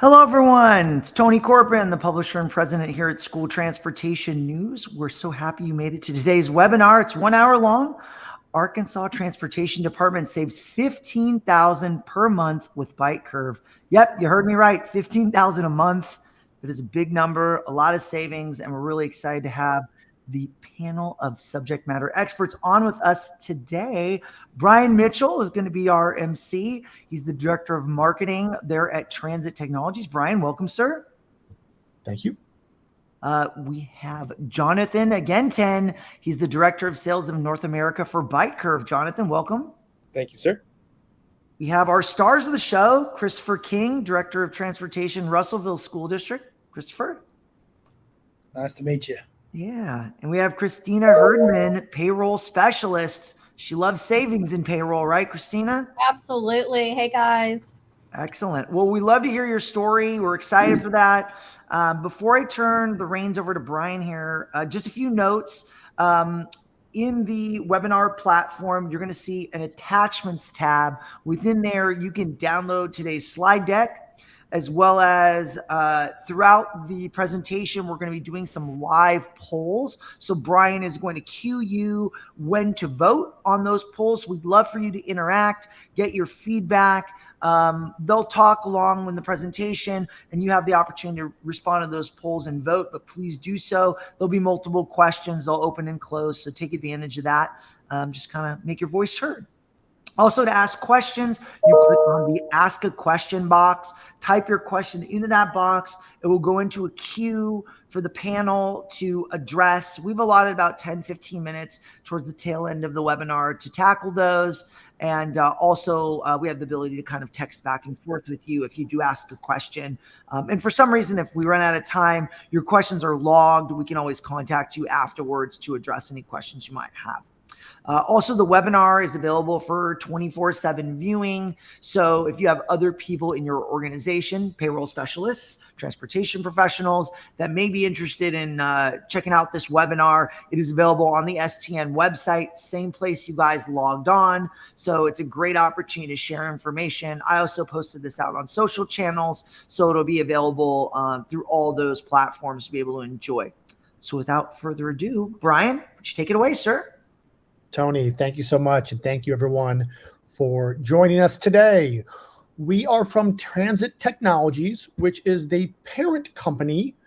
Hello, everyone. It's Tony Corbin, the publisher and president here at School Transportation News. We're so happy you made it to today's webinar. It's 1 hour long. Arkansas Transportation Department saves $15,000 per month with Bytecurve. Yep, you heard me right. $15,000 a month. That is a big number, a lot of savings, and we're really excited to have the panel of subject matter experts on with us today. Brian Mitchell is going to be our MC. He's the director of marketing there at Transit Technologies. Brian, welcome, sir. Thank you. We have Jonathan Agenten. He's the director of sales of North America for Bytecurve. Jonathan, welcome. Thank you, sir. We have our stars of the show, Christopher King, director of transportation, Russellville School District. Christopher. Nice to meet you. Yeah. And we have Christina Herdman, payroll specialist. She loves savings in payroll, right, Christina? Absolutely. Hey, guys. Excellent. Well, we love to hear your story. We're excited for that. Before I turn the reins over to Brian here, just a few notes. In the webinar platform, you're going to see an attachments tab. Within there, you can download today's slide deck. As well as throughout the presentation, we're going to be doing some live polls. So Brian is going to cue you when to vote on those polls. We'd love for you to interact, get your feedback. They'll talk along in the presentation, and you have the opportunity to respond to those polls and vote, but please do so. There'll be multiple questions. They'll open and close, so take advantage of that. Just kind of make your voice heard. Also, to ask questions, you click on the Ask a Question box, type your question into that box. It will go into a queue for the panel to address. We've allotted about 10, 15 minutes towards the tail end of the webinar to tackle those. And also, we have the ability to kind of text back and forth with you if you do ask a question. And for some reason, if we run out of time, your questions are logged. We can always contact you afterwards to address any questions you might have. Also, the webinar is available for 24/7 viewing. So if you have other people in your organization, payroll specialists, transportation professionals that may be interested in checking out this webinar, it is available on the STN website, same place you guys logged on. So it's a great opportunity to share information. I also posted this out on social channels, so it'll be available through all those platforms to be able to enjoy. So without further ado, Brian, would you take it away, sir? Tony, thank you so much. And thank you, everyone, for joining us today. We are from Transit Technologies, which is the parent company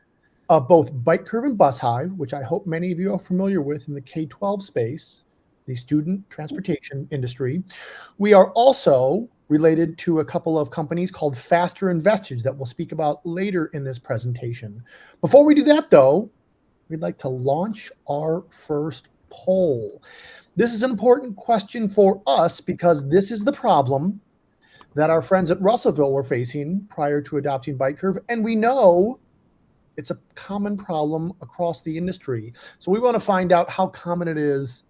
of both Bytecurve and BusHive, which I hope many of you are familiar with in the K-12 space, the student transportation industry. We are also related to a couple of companies called Faster and Vestige that we'll speak about later in this presentation. Before we do that, though, we'd like to launch our first poll. This is an important question for us because this is the problem that our friends at Russellville were facing prior to adopting Bytecurve, and we know it's a common problem across the industry. So we want to find out how common it is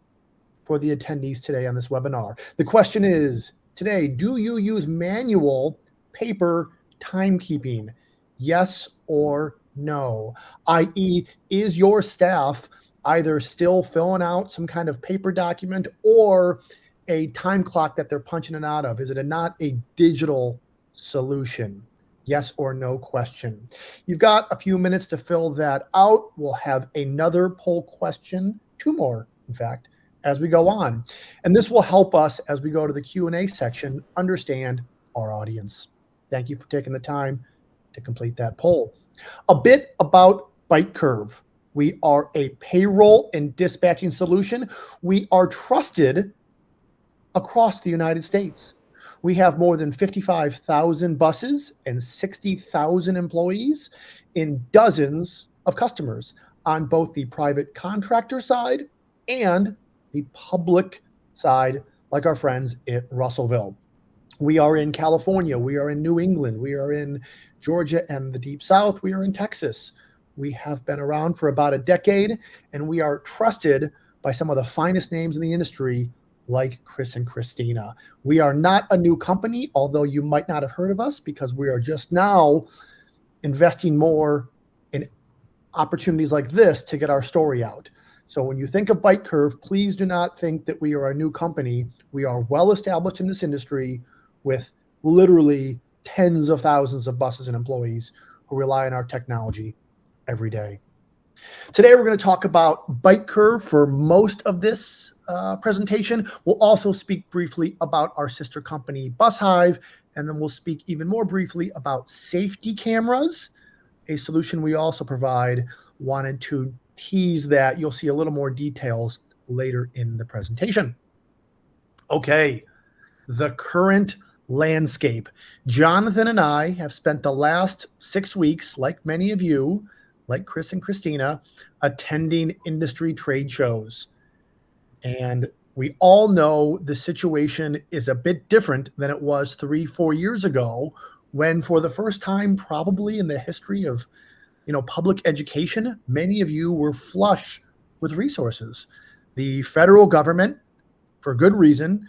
for the attendees today on this webinar. The question is, today, do you use manual paper timekeeping? Yes or no? i.e., is your staff either still filling out some kind of paper document or a time clock that they're punching it out of? Is it not a digital solution? Yes or no question. You've got a few minutes to fill that out. We'll have another poll question, two more, in fact, as we go on. And this will help us as we go to the Q&A section understand our audience. Thank you for taking the time to complete that poll. A bit about Bytecurve. We are a payroll and dispatching solution. We are trusted across the United States. We have more than 55,000 buses and 60,000 employees in dozens of customers on both the private contractor side and the public side, like our friends at Russellville. We are in California. We are in New England. We are in Georgia and the Deep South. We are in Texas. We have been around for about a decade, and we are trusted by some of the finest names in the industry, like Chris and Christina. We are not a new company, although you might not have heard of us because we are just now investing more in opportunities like this to get our story out. So when you think of Bytecurve, please do not think that we are a new company. We are well established in this industry with literally tens of thousands of buses and employees who rely on our technology every day. Today, we're going to talk about Bytecurve for most of this presentation. We'll also speak briefly about our sister company, BusHive, and then we'll speak even more briefly about safety cameras, a solution we also provide. Wanted to tease that. You'll see a little more details later in the presentation. Okay, the current landscape. Jonathan and I have spent the last 6 weeks, like many of you, like Chris and Christina, attending industry trade shows. And we all know the situation is a bit different than it was 3-4 years ago, when for the first time probably in the history of public education, many of you were flush with resources. The federal government, for good reason,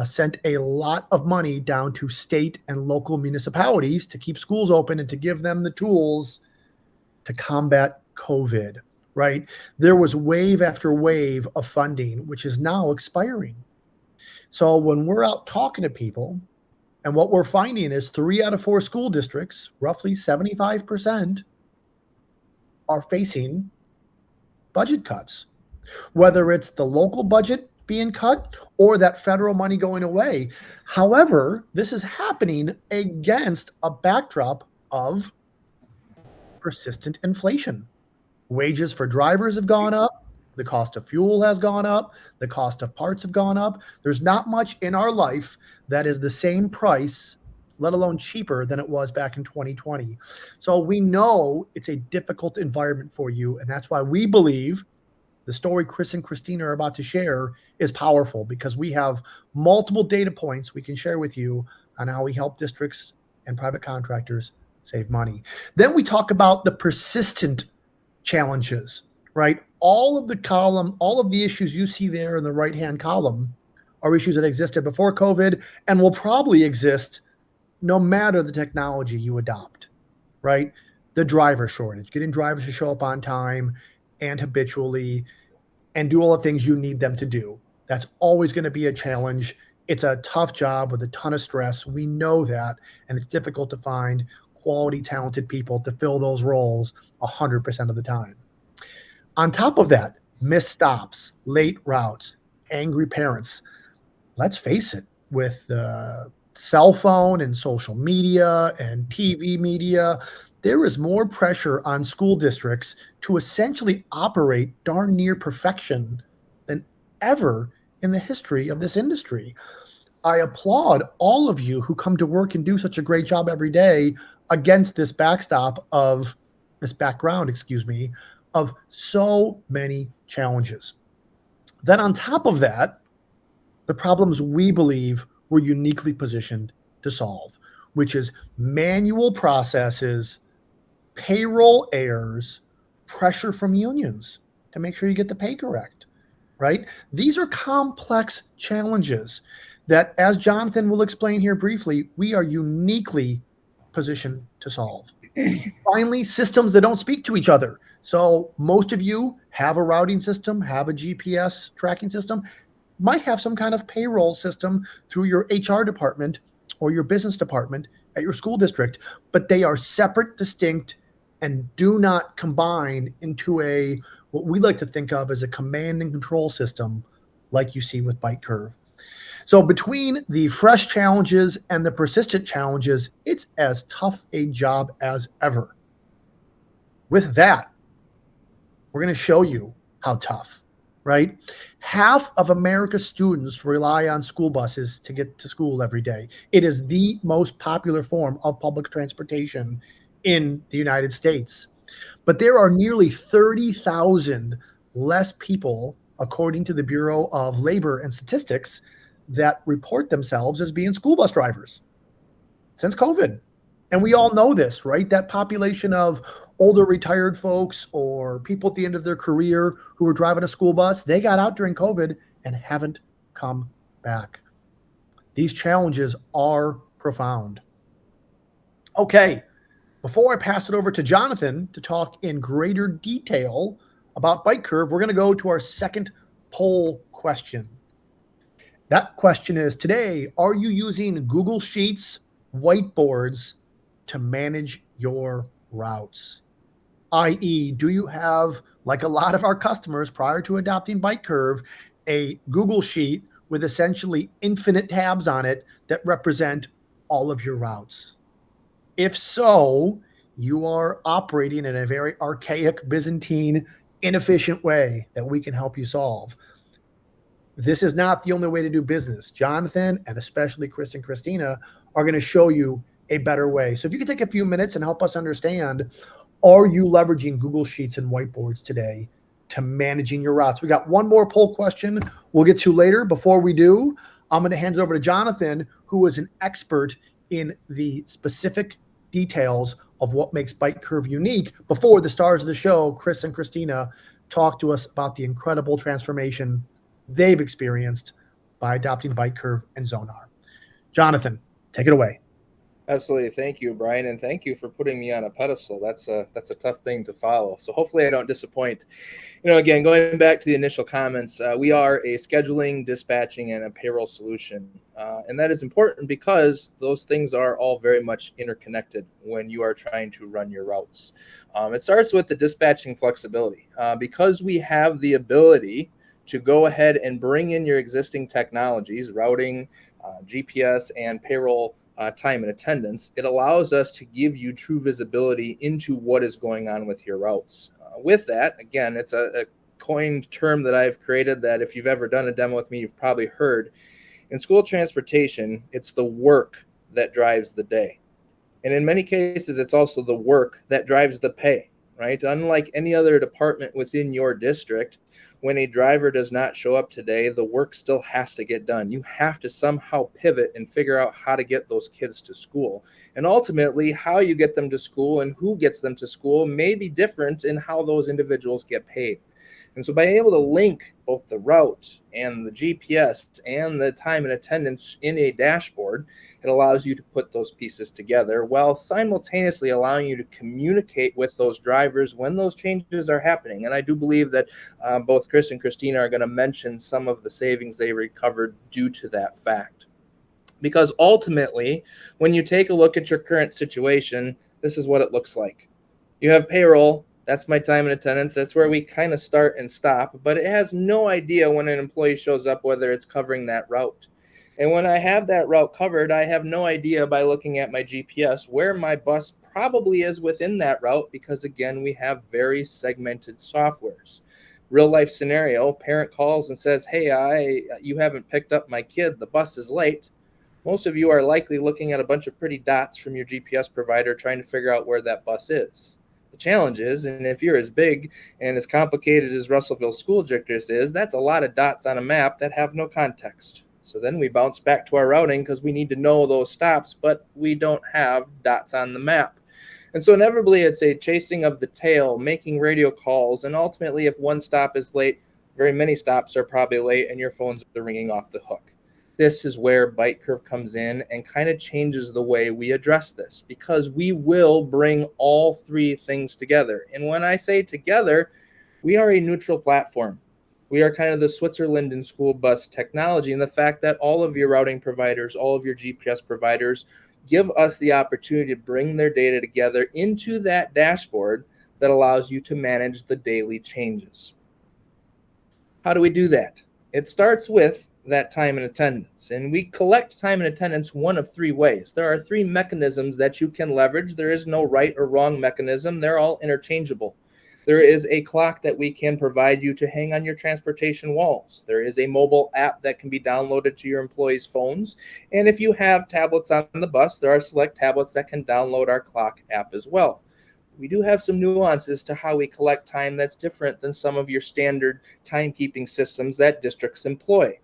sent a lot of money down to state and local municipalities to keep schools open and to give them the tools to combat COVID, right? There was wave after wave of funding, which is now expiring. So when we're out talking to people, and what we're finding is 3 out of 4 school districts, roughly 75%, are facing budget cuts, whether it's the local budget being cut or that federal money going away. However, this is happening against a backdrop of persistent inflation. Wages for drivers have gone up. The cost of fuel has gone up. The cost of parts have gone up. There's not much in our life that is the same price, let alone cheaper, than it was back in 2020. So we know it's a difficult environment for you. And that's why we believe the story Chris and Christina are about to share is powerful, because we have multiple data points we can share with you on how we help districts and private contractors save money. Then we talk about the persistent challenges, right? All of the issues you see there in the right-hand column are issues that existed before COVID and will probably exist no matter the technology you adopt, right? The driver shortage, getting drivers to show up on time and habitually and do all the things you need them to do. That's always going to be a challenge. It's a tough job with a ton of stress. We know that, and it's difficult to find quality, talented people to fill those roles 100% of the time. On top of that, missed stops, late routes, angry parents. Let's face it, with the cell phone and social media and TV media, there is more pressure on school districts to essentially operate darn near perfection than ever in the history of this industry. I applaud all of you who come to work and do such a great job every day against this background, of so many challenges. Then on top of that, the problems we believe we're uniquely positioned to solve, which is manual processes, payroll errors, pressure from unions to make sure you get the pay correct, right? These are complex challenges that, as Jonathan will explain here briefly, we are uniquely positioned to solve. Finally, systems that don't speak to each other. So most of you have a routing system, have a GPS tracking system, might have some kind of payroll system through your HR department or your business department at your school district, but they are separate, distinct, and do not combine into what we like to think of as a command and control system like you see with Bytecurve. So between the fresh challenges and the persistent challenges, it's as tough a job as ever. With that, we're going to show you how tough, right? Half of America's students rely on school buses to get to school every day. It is the most popular form of public transportation in the United States. But there are nearly 30,000 less people, according to the Bureau of Labor and Statistics, that report themselves as being school bus drivers since COVID. And we all know this, right? That population of older retired folks or people at the end of their career who were driving a school bus, they got out during COVID and haven't come back. These challenges are profound. Okay, before I pass it over to Jonathan to talk in greater detail about Bytecurve, we're going to go to our second poll question. That question is, today, are you using Google Sheets, whiteboards to manage your routes? i.e., do you have, like a lot of our customers prior to adopting Bytecurve, a Google Sheet with essentially infinite tabs on it that represent all of your routes? If so, you are operating in a very archaic, Byzantine, inefficient way that we can help you solve. This is not the only way to do business. Jonathan, and especially Chris and Christina, are going to show you a better way. So if you could take a few minutes and help us understand, are you leveraging Google Sheets and whiteboards today to managing your routes? We got one more poll question we'll get to later. Before we do, I'm going to hand it over to Jonathan, who is an expert in the specific details of what makes Bytecurve unique. Before the stars of the show, Chris and Christina, talk to us about the incredible transformation they've experienced by adopting Bytecurve and Zonar. Jonathan, take it away. Absolutely. Thank you, Brian. And thank you for putting me on a pedestal. That's a tough thing to follow. So hopefully I don't disappoint. Again, going back to the initial comments, we are a scheduling, dispatching, and a payroll solution. And that is important because those things are all very much interconnected when you are trying to run your routes. It starts with the dispatching flexibility. Because we have the ability to go ahead and bring in your existing technologies, routing, GPS, and payroll time and attendance, it allows us to give you true visibility into what is going on with your routes. With that, again, it's a coined term that I've created that if you've ever done a demo with me, you've probably heard. In school transportation, it's the work that drives the day. And in many cases, it's also the work that drives the pay, right? Unlike any other department within your district, when a driver does not show up today, the work still has to get done. You have to somehow pivot and figure out how to get those kids to school. And ultimately, how you get them to school and who gets them to school may be different in how those individuals get paid. And so by able to link both the route and the GPS and the time and attendance in a dashboard, it allows you to put those pieces together while simultaneously allowing you to communicate with those drivers when those changes are happening. And I do believe that both Chris and Christina are going to mention some of the savings they recovered due to that fact. Because ultimately, when you take a look at your current situation, this is what it looks like. You have payroll. That's my time and attendance. That's where we kind of start and stop, but it has no idea when an employee shows up whether it's covering that route. And when I have that route covered, I have no idea by looking at my GPS where my bus probably is within that route because, again, we have very segmented softwares. Real life scenario, parent calls and says, hey, you haven't picked up my kid. The bus is late. Most of you are likely looking at a bunch of pretty dots from your GPS provider trying to figure out where that bus is. The challenge is, and if you're as big and as complicated as Russellville School District is, that's a lot of dots on a map that have no context. So then we bounce back to our routing because we need to know those stops, but we don't have dots on the map. And so inevitably it's a chasing of the tail, making radio calls, and ultimately if one stop is late, very many stops are probably late and your phones are ringing off the hook. This is where Bytecurve comes in and kind of changes the way we address this because we will bring all three things together. And when I say together, we are a neutral platform. We are kind of the Switzerland in school bus technology, and the fact that all of your routing providers, all of your GPS providers give us the opportunity to bring their data together into that dashboard that allows you to manage the daily changes. How do we do that? It starts with that time and attendance. And we collect time and attendance one of three ways. There are three mechanisms that you can leverage. There is no right or wrong mechanism. They're all interchangeable. There is a clock that we can provide you to hang on your transportation walls. There is a mobile app that can be downloaded to your employees' phones. And if you have tablets on the bus, there are select tablets that can download our clock app as well. We do have some nuances to how we collect time that's different than some of your standard timekeeping systems that districts employ.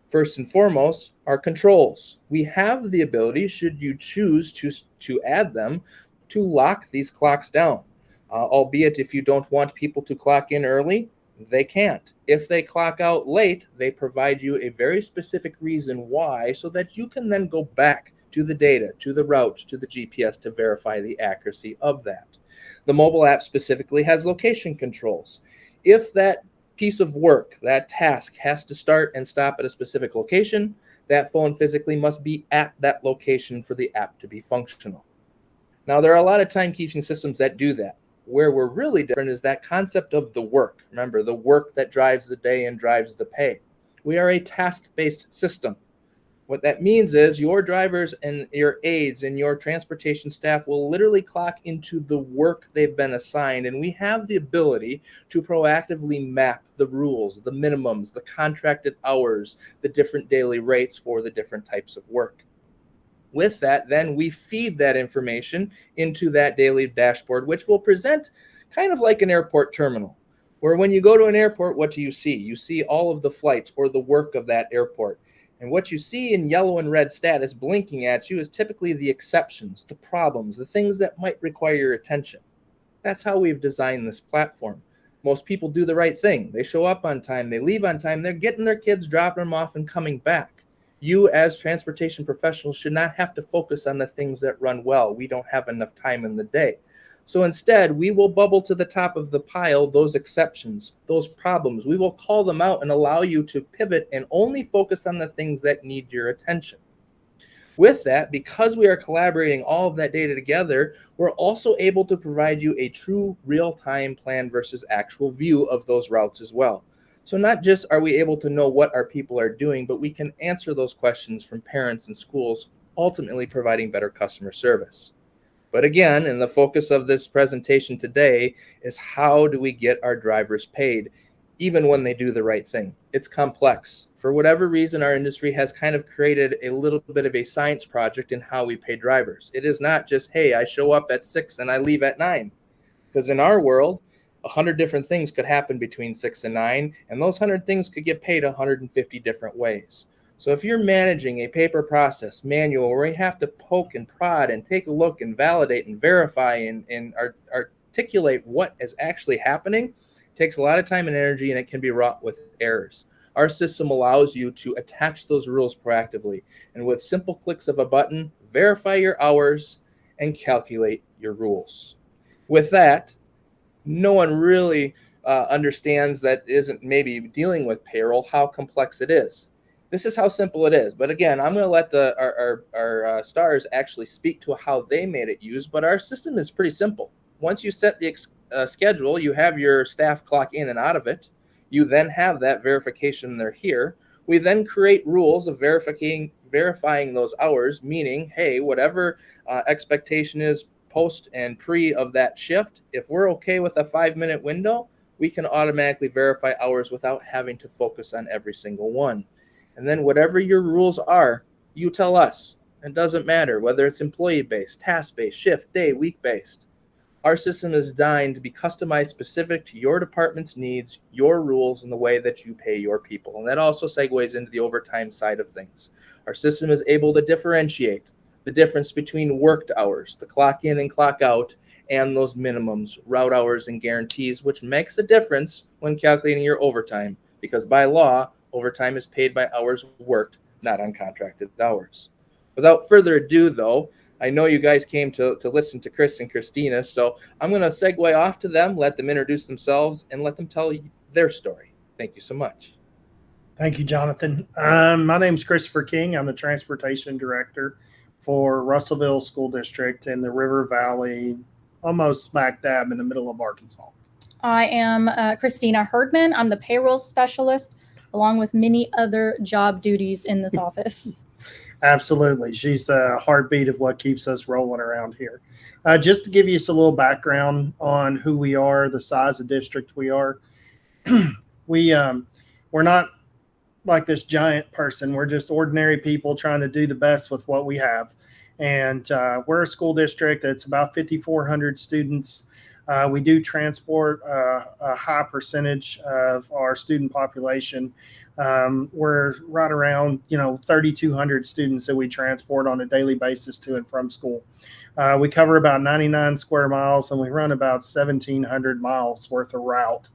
First and foremost, our controls. We have the ability, should you choose to add them, to lock these clocks down. Albeit if you don't want people to clock in early, they can't. If they clock out late, they provide you a very specific reason why so that you can then go back to the data, to the route, to the GPS to verify the accuracy of that. The mobile app specifically has location controls. If that piece of work, that task has to start and stop at a specific location, that phone physically must be at that location for the app to be functional. Now, there are a lot of timekeeping systems that do that. Where we're really different is that concept of the work. Remember, the work that drives the day and drives the pay. We are a task-based system. What that means is your drivers and your aides and your transportation staff will literally clock into the work they've been assigned, and we have the ability to proactively map the rules, the minimums, the contracted hours, the different daily rates for the different types of work. With that, then we feed that information into that daily dashboard, which will present kind of like an airport terminal, where when you go to an airport, what do you see? You see all of the flights or the work of that airport. And what you see in yellow and red status blinking at you is typically the exceptions, the problems, the things that might require your attention. That's how we've designed this platform. Most people do the right thing. They show up on time, they leave on time, they're getting their kids, dropping them off, and coming back. You as transportation professionals should not have to focus on the things that run well. We don't have enough time in the day. So instead, we will bubble to the top of the pile those exceptions, those problems. We will call them out and allow you to pivot and only focus on the things that need your attention. With that, because we are collaborating all of that data together, we're also able to provide you a true real-time plan versus actual view of those routes as well. So not just are we able to know what our people are doing, but we can answer those questions from parents and schools, ultimately providing better customer service. But again, and the focus of this presentation today is how do we get our drivers paid, even when they do the right thing? It's complex. For whatever reason, our industry has kind of created a little bit of a science project in how we pay drivers. It is not just, hey, I show up at 6 and I leave at 9. Because in our world, 100 different things could happen between 6 and 9, and those 100 things could get paid 150 different ways. So if you're managing a paper process manual where you have to poke and prod and take a look and validate and verify and articulate what is actually happening, it takes a lot of time and energy, and it can be wrought with errors. Our system allows you to attach those rules proactively, and with simple clicks of a button, verify your hours and calculate your rules. With that, no one really understands that isn't maybe dealing with payroll, how complex it is. This is how simple it is. But again, I'm going to let our stars actually speak to how they made it use. But our system is pretty simple. Once you set the schedule, you have your staff clock in and out of it. You then have that verification they're here. We then create rules of verifying those hours, meaning, hey, whatever expectation is post and pre of that shift, if we're okay with a 5-minute window, we can automatically verify hours without having to focus on every single one. And then whatever your rules are, you tell us. It doesn't matter whether it's employee-based, task-based, shift, day, week-based. Our system is designed to be customized specific to your department's needs, your rules, and the way that you pay your people. And that also segues into the overtime side of things. Our system is able to differentiate the difference between worked hours, the clock in and clock out, and those minimums, route hours, and guarantees, which makes a difference when calculating your overtime, because by law, overtime is paid by hours worked, not uncontracted hours. Without further ado, though, I know you guys came to listen to Chris and Christina, so I'm going to segue off to them, let them introduce themselves, and let them tell you their story. Thank you so much. Thank you, Jonathan. My name is Christopher King. I'm the transportation director for Russellville School District in the River Valley, almost smack dab in the middle of Arkansas. I am Christina Herdman. I'm the payroll specialist, along with many other job duties in this office. Absolutely. She's a heartbeat of what keeps us rolling around here. Just to give you a little background on who we are, the size of district we are, we're not like this giant person. We're just ordinary people trying to do the best with what we have. And we're a school district that's about 5,400 students. We do transport a high percentage of our student population. We're right around 3,200 students that we transport on a daily basis to and from school. We cover about 99 square miles, and we run about 1,700 miles worth of route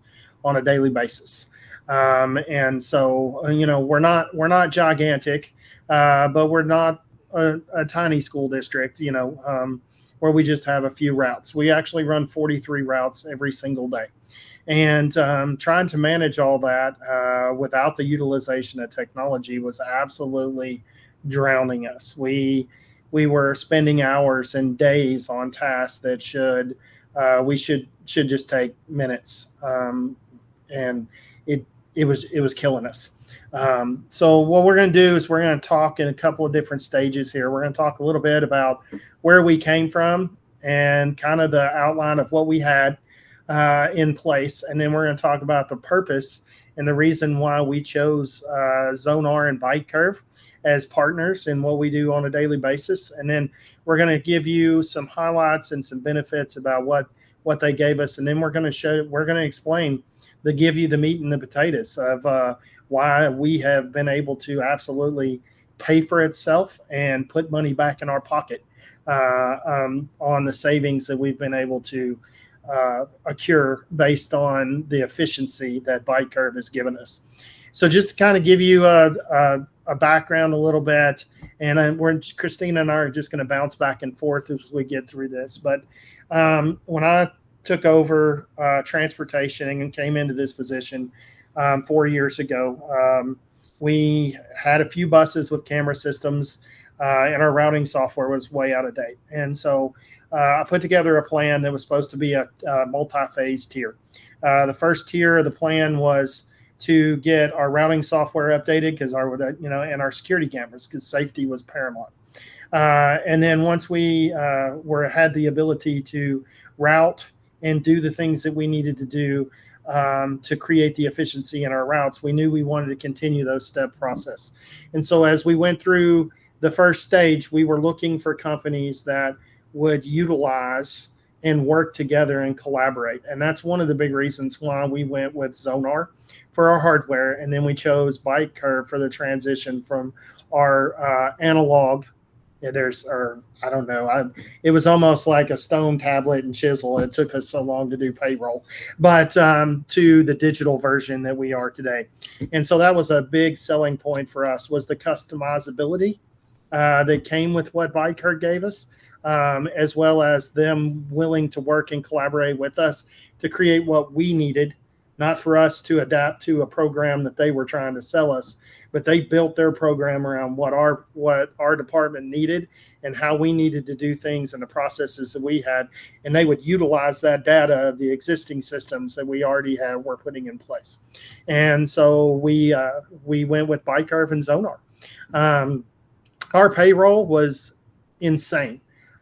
on a daily basis. And so we're not gigantic, but we're not a tiny school district, where we just have a few routes. We actually run 43 routes every single day. And trying to manage all that without the utilization of technology was absolutely drowning us. We were spending hours and days on tasks that we should just take minutes, and it was killing us. So what we're going to do is we're going to talk in a couple of different stages here. We're going to talk a little bit about where we came from and kind of the outline of what we had in place, and then we're going to talk about the purpose and the reason why we chose Zonar and Bytecurve as partners in what we do on a daily basis. And then we're going to give you some highlights and some benefits about what they gave us, and then we're going to explain give you the meat and the potatoes of why we have been able to absolutely pay for itself and put money back in our pocket on the savings that we've been able to accrue based on the efficiency that Bytecurve has given us. So just to kind of give you a background a little bit, and Christina and I are just going to bounce back and forth as we get through this. But when I took over transportation and came into this position 4 years ago, we had a few buses with camera systems, and our routing software was way out of date. And so I put together a plan that was supposed to be a multi-phase tier. The first tier of the plan was to get our routing software updated because and our security cameras, because safety was paramount. And then once we had the ability to route and do the things that we needed to do to create the efficiency in our routes, we knew we wanted to continue those step process. And so as we went through the first stage, we were looking for companies that would utilize and work together and collaborate. And that's one of the big reasons why we went with Zonar for our hardware. And then we chose Bytecurve for the transition from our analog. It was almost like a stone tablet and chisel. It took us so long to do payroll, but to the digital version that we are today. And so that was a big selling point for us, was the customizability that came with what Bytecurve gave us, as well as them willing to work and collaborate with us to create what we needed, not for us to adapt to a program that they were trying to sell us, but they built their program around what our department needed and how we needed to do things and the processes that we had. And they would utilize that data of the existing systems that we already were putting in place. And so we went with Bytecurve and Zonar. Our payroll was insane.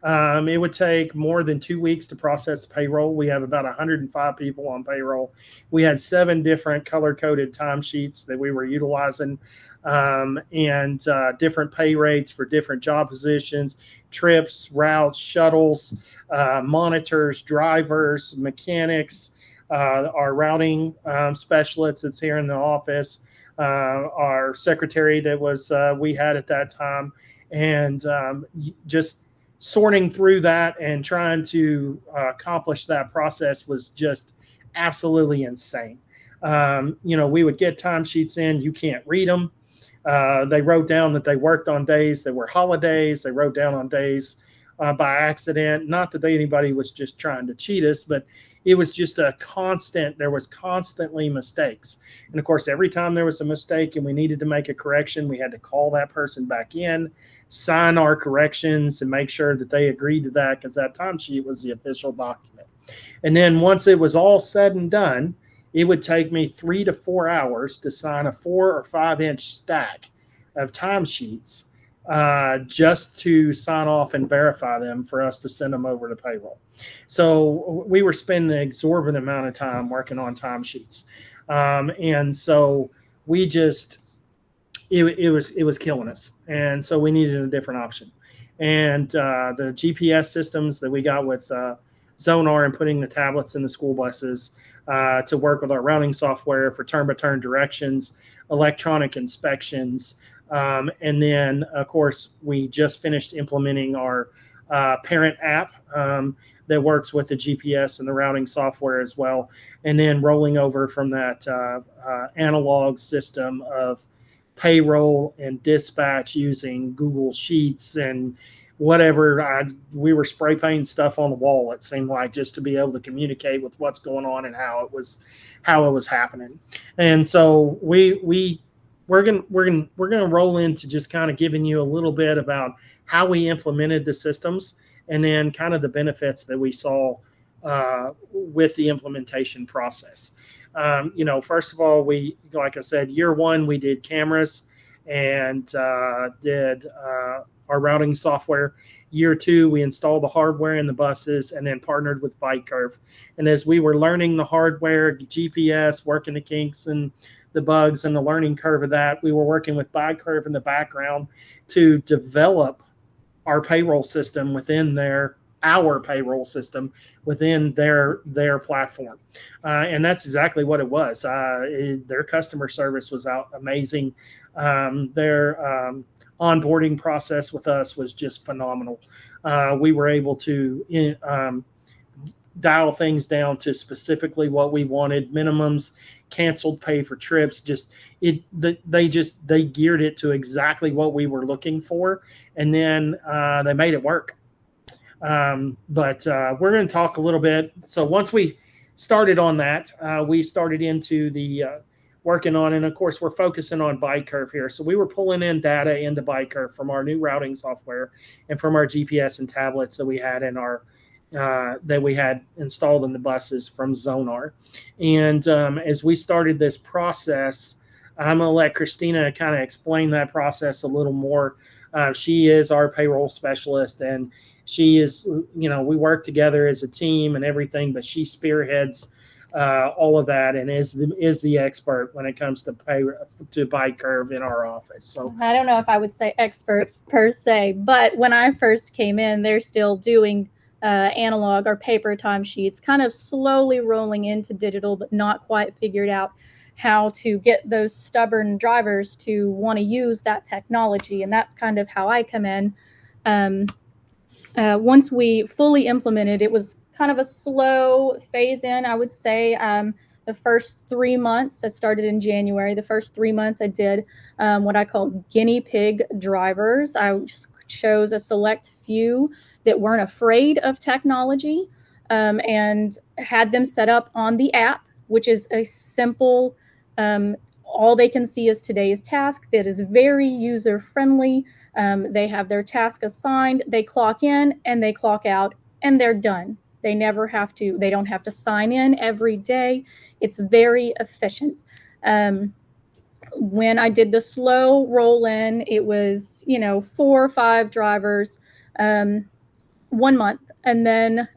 It would take more than 2 weeks to process the payroll. We have about 105 people on payroll. We had 7 different color-coded timesheets that we were utilizing, and different pay rates for different job positions, trips, routes, shuttles, monitors, drivers, mechanics, our routing specialists that's here in the office, our secretary that was we had at that time, and just sorting through that and trying to accomplish that process was just absolutely insane. We would get timesheets in, you can't read them. They wrote down that they worked on days that were holidays. They wrote down on days by accident. Not that anybody was just trying to cheat us, but it was just there was constantly mistakes. And of course, every time there was a mistake and we needed to make a correction, we had to call that person back in, sign our corrections, and make sure that they agreed to that, because that timesheet was the official document. And then once it was all said and done, it would take me 3 to 4 hours to sign a 4 or 5 inch stack of timesheets just to sign off and verify them for us to send them over to payroll. So we were spending an exorbitant amount of time working on timesheets. And so we just, it was killing us. And so we needed a different option. And the GPS systems that we got with Zonar and putting the tablets in the school buses to work with our routing software for turn-by-turn directions, electronic inspections, and then, of course, we just finished implementing our parent app that works with the GPS and the routing software as well, and then rolling over from that analog system of payroll and dispatch using Google Sheets and whatever. We were spray painting stuff on the wall, it seemed like, just to be able to communicate with what's going on and how it was happening. And so we we're gonna roll into just kind of giving you a little bit about how we implemented the systems, and then kind of the benefits that we saw with the implementation process. First of all, like I said, year one, we did cameras and did our routing software. Year two, we installed the hardware in the buses and then partnered with Bytecurve. And as we were learning the hardware, GPS, working the kinks and the bugs and the learning curve of that, we were working with Bytecurve in the background to develop our payroll system within our payroll system within their platform. And that's exactly what it was. Their customer service was amazing. Their onboarding process with us was just phenomenal. We were able to dial things down to specifically what we wanted, minimums, canceled pay for trips. They geared it to exactly what we were looking for, and then they made it work. But we're going to talk a little bit. So once we started on that, we started into the working on, and of course we're focusing on Bytecurve here. So we were pulling in data into Bytecurve from our new routing software and from our GPS and tablets that we had in our that we had installed in the buses from Zonar. And as we started this process, I'm going to let Christina kind of explain that process a little more. She is our payroll specialist, and she is, we work together as a team and everything, but she spearheads all of that and is the expert when it comes to Bytecurve in our office. So I don't know if I would say expert per se, but when I first came in, they're still doing analog or paper timesheets, kind of slowly rolling into digital, but not quite figured out how to get those stubborn drivers to want to use that technology. And that's kind of how I come in. Once we fully implemented, it was kind of a slow phase in, I would say. The first 3 months, I started in January. The first 3 months I did what I call guinea pig drivers. I chose a select few that weren't afraid of technology and had them set up on the app, which is a simple, all they can see is today's task that is very user friendly. They have their task assigned, they clock in and they clock out, and they're done. They don't have to sign in every day. It's very efficient. When I did the slow roll in, it was, 4 or 5 drivers, 1 month. And then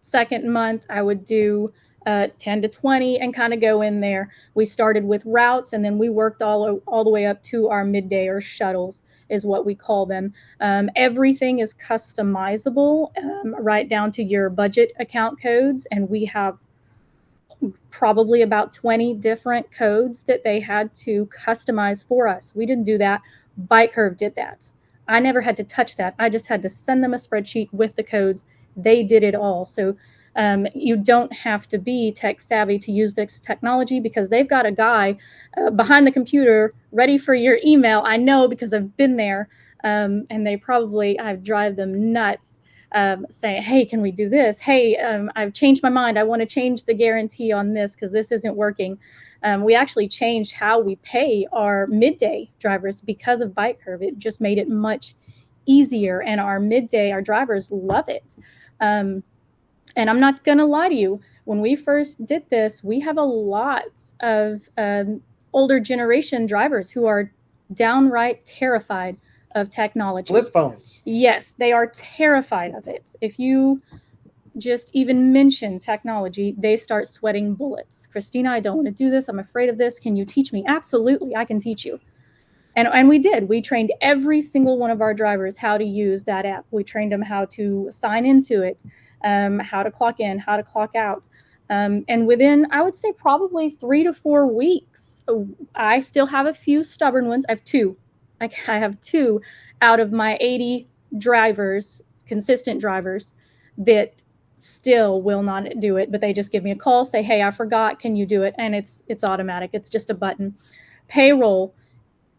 second month, I would do 10 to 20 and kind of go in there. We started with routes, and then we worked all the way up to our midday or shuttles is what we call them. Everything is customizable, right down to your budget account codes. And we have probably about 20 different codes that they had to customize for us. We didn't do that. Bytecurve did that. I never had to touch that. I just had to send them a spreadsheet with the codes. They did it all. So you don't have to be tech savvy to use this technology, because they've got a guy behind the computer ready for your email. I know because I've been there, and I drive them nuts, saying, hey, can we do this? Hey, I've changed my mind. I want to change the guarantee on this because this isn't working. We actually changed how we pay our midday drivers because of Bytecurve. It just made it much easier, and our drivers love it. And I'm not going to lie to you, when we first did this, we have a lot of older generation drivers who are downright terrified of technology. Flip phones. Yes, they are terrified of it. If you just even mention technology, they start sweating bullets. Christina, I don't want to do this. I'm afraid of this. Can you teach me? Absolutely, I can teach you. And we did. We trained every single one of our drivers how to use that app. We trained them how to sign into it, how to clock in, how to clock out. And within, I would say, probably 3 to 4 weeks, I still have a few stubborn ones. I have 2. I have 2 out of my 80 drivers, consistent drivers, that still will not do it. But they just give me a call, say, hey, I forgot. Can you do it? And it's automatic. It's just a button. Payroll.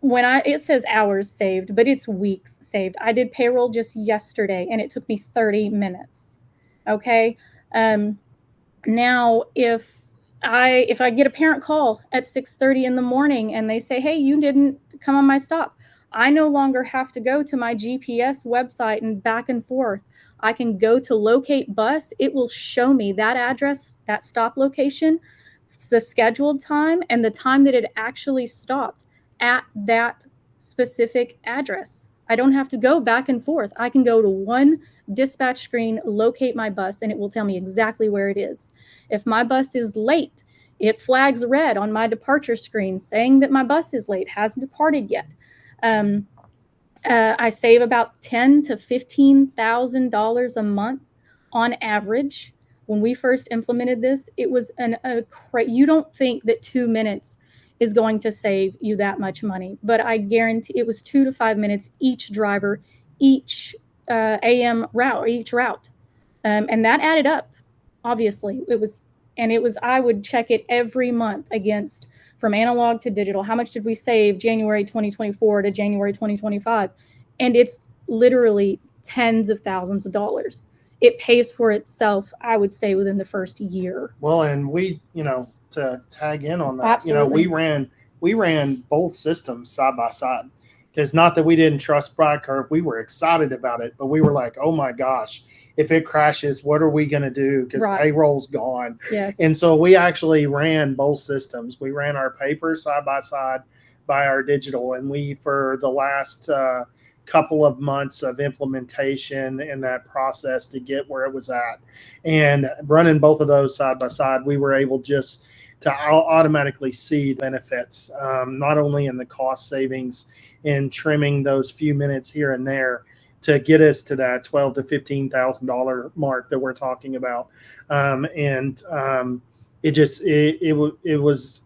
It says hours saved, but it's weeks saved. I did payroll just yesterday, and it took me 30 minutes. Okay. Now, if if I get a parent call at 6:30 in the morning and they say, hey, you didn't come on my stop, I no longer have to go to my GPS website and back and forth. I can go to locate bus. It will show me that address, that stop location, the scheduled time, and the time that it actually stopped at that specific address. I don't have to go back and forth. I can go to one dispatch screen, locate my bus, and it will tell me exactly where it is. If my bus is late, it flags red on my departure screen saying that my bus is late, hasn't departed yet. I save about $10,000 to $15,000 a month on average. When we first implemented this, it was you don't think that 2 minutes is going to save you that much money, but I guarantee it was 2 to 5 minutes each driver, each AM route, each route. And that added up. Obviously, I would check it every month against, from analog to digital. How much did we save January 2024 to January 2025? And it's literally tens of thousands of dollars. It pays for itself, I would say, within the first year. Well, and we, to tag in on that, Absolutely. we ran both systems side by side. Because not that we didn't trust Bytecurve, we were excited about it, but we were like, oh my gosh, if it crashes, what are we going to do? Because payroll's gone. Yes. And so we actually ran both systems. We ran our paper side by side by our digital. And we, for the last couple of months of implementation and that process to get where it was at, and running both of those side by side, we were able just to automatically see the benefits, not only in the cost savings in trimming those few minutes here and there to get us to that $12,000 to $15,000 mark that we're talking about. It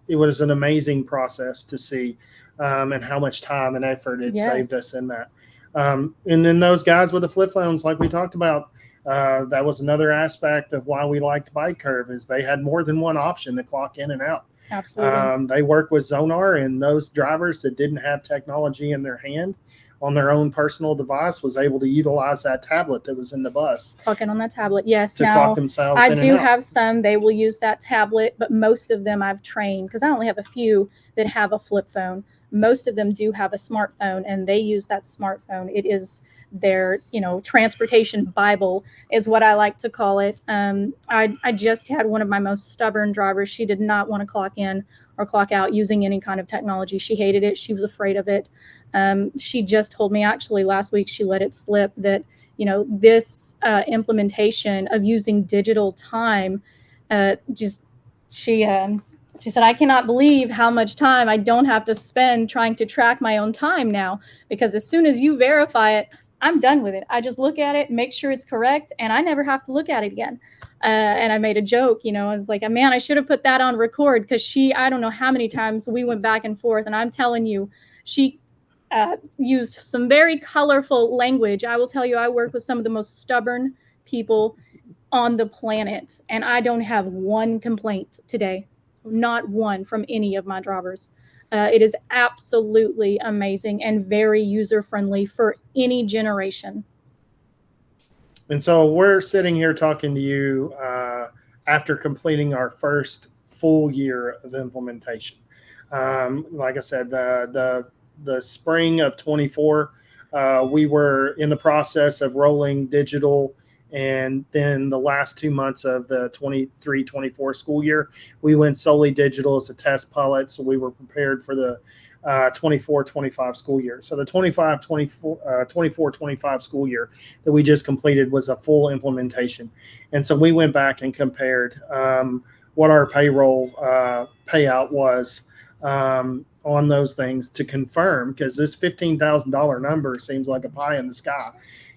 was an amazing process to see, and how much time and effort it saved us in that. And then those guys with the flip phones, like we talked about, that was another aspect of why we liked Bytecurve, is they had more than one option to clock in and out. Absolutely. They work with Zonar, and those drivers that didn't have technology in their hand on their own personal device was able to utilize that tablet that was in the bus. Clocking on that tablet, yes. To now, clock themselves I in do and out. have some, they will use that tablet, but most of them I've trained, because I only have a few that have a flip phone. Most of them do have a smartphone, and they use that smartphone. It is their, transportation Bible is what I like to call it. I just had one of my most stubborn drivers. She did not want to clock in or clock out using any kind of technology. She hated it. She was afraid of it. She just told me, actually last week, she let it slip that, this implementation of using digital time, she said, I cannot believe how much time I don't have to spend trying to track my own time now, because as soon as you verify it, I'm done with it. I just look at it, make sure it's correct, and I never have to look at it again. And I made a joke, I was like, man, I should have put that on record, because I don't know how many times we went back and forth, and I'm telling you, she used some very colorful language. I will tell you, I work with some of the most stubborn people on the planet, and I don't have one complaint today. Not one from any of my drivers. It is absolutely amazing and very user-friendly for any generation. And so we're sitting here talking to you after completing our first full year of implementation. Like I said, the spring of 24, we were in the process of rolling digital. And then the last 2 months of the 23-24 school year, we went solely digital as a test pilot. So we were prepared for the 24-25 school year. So the 24-25 school year that we just completed was a full implementation. And so we went back and compared what our payroll payout was on those things to confirm, because this $15,000 number seems like a pie in the sky,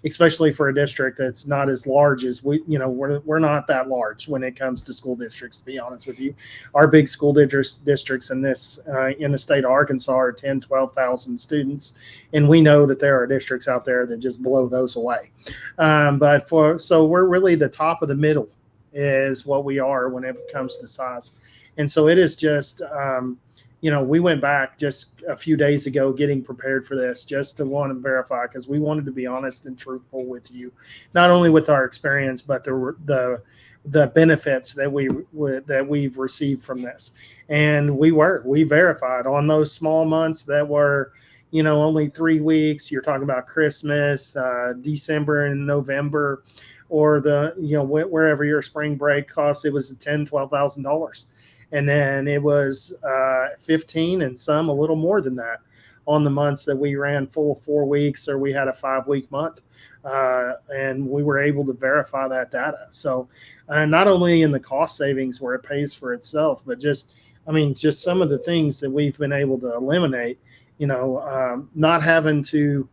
especially for a district that's not as large as we're not that large when it comes to school districts, to be honest with you. Our big school districts in this in the state of Arkansas are 10, 12,000 students, and we know that there are districts out there that just blow those away. So we're really the top of the middle is what we are when it comes to size. And so it is just we went back just a few days ago getting prepared for this just to want to verify, because we wanted to be honest and truthful with you, not only with our experience, but the benefits that we've received from this. And we verified on those small months that were, only 3 weeks. You're talking about Christmas, December and November, or wherever your spring break costs. It was $10,000-$12,000. And then it was 15 and some a little more than that on the months that we ran full 4 weeks, or we had a 5-week month. And we were able to verify that data. So not only in the cost savings where it pays for itself, but just some of the things that we've been able to eliminate, not having to